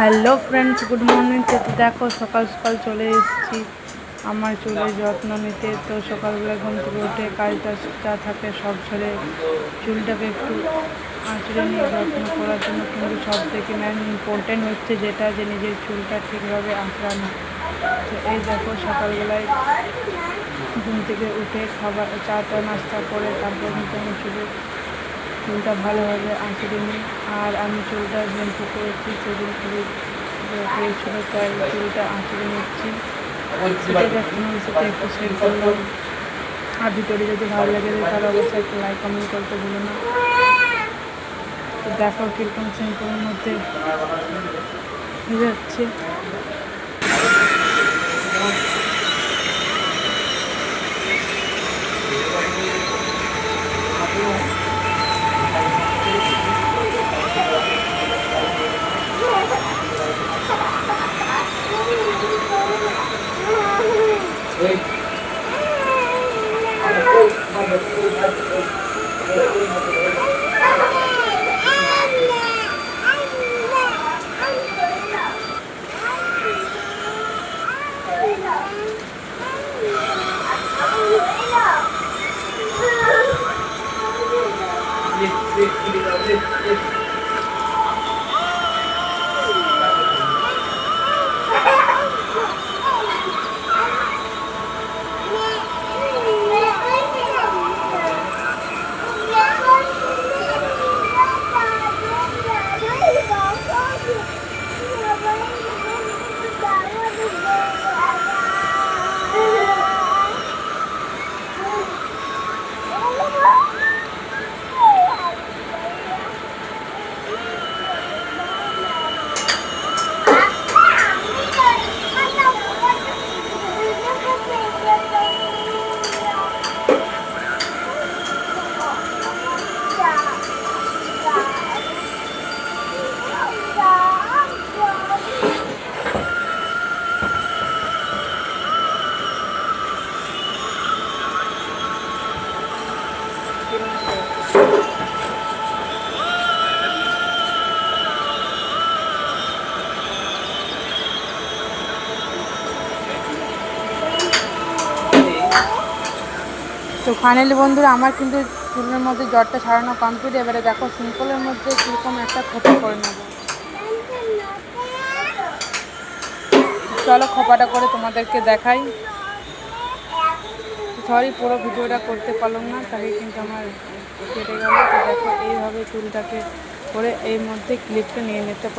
Hello friends, good morning. তো দেখো সকাল সকাল চলে এসেছি আমার চুলের যত্ন নিতে। তো সকালবেলা ঘুম থেকে উঠে কাজটা যা থাকে সব ছেড়ে চুলটাকে একটু আঁচড়ে নিয়ে যত্ন করার জন্য, কিন্তু সব থেকে মেন ইম্পর্টেন্ট হচ্ছে যেটা, যে নিজের চুলটা ঠিকভাবে আঁচড়ানো। তো এই দেখো সকালবেলায় ঘুম থেকে উঠে খাবার চাটা নাস্তা করে তারপর কিন্তু আমি চুলটা ভালোভাবে আঁচড়ে নিই। আর আমি চুলটা শ্যাম্পু করেছি সেদিন খুবই হয়েছিল, তাই চুলটা আঁচড়ে নিচ্ছি। সেটাই দেখলাম, সেটা একটু শেয়ার করলাম। আর ভিডিওটি যদি ভালো লেগে যায় তাহলে অবশ্যই একটা লাইক কমেন্ট করতে ভুলো না। তো দেখো কীরকম শ্যাম্পুর মধ্যে হয়ে যাচ্ছে। তো ফাইনালি বন্ধুরা, আমার কিন্তু চুলের মধ্যে জ্বরটা ছাড়ানো কমপ্লিট। এবারে দেখো সিম্পলের মধ্যে কীরকম একটা খোপা করে নেবো। চলো খোপাটা করে তোমাদেরকে দেখাই। সরি, পুরো ভিডিওটা করতে পারলাম না, তাকে কিন্তু আমার কেটে গেল। তো দেখো এইভাবে চুলটাকে করে এর মধ্যে ক্লিপটা নিয়ে নিতে পারো।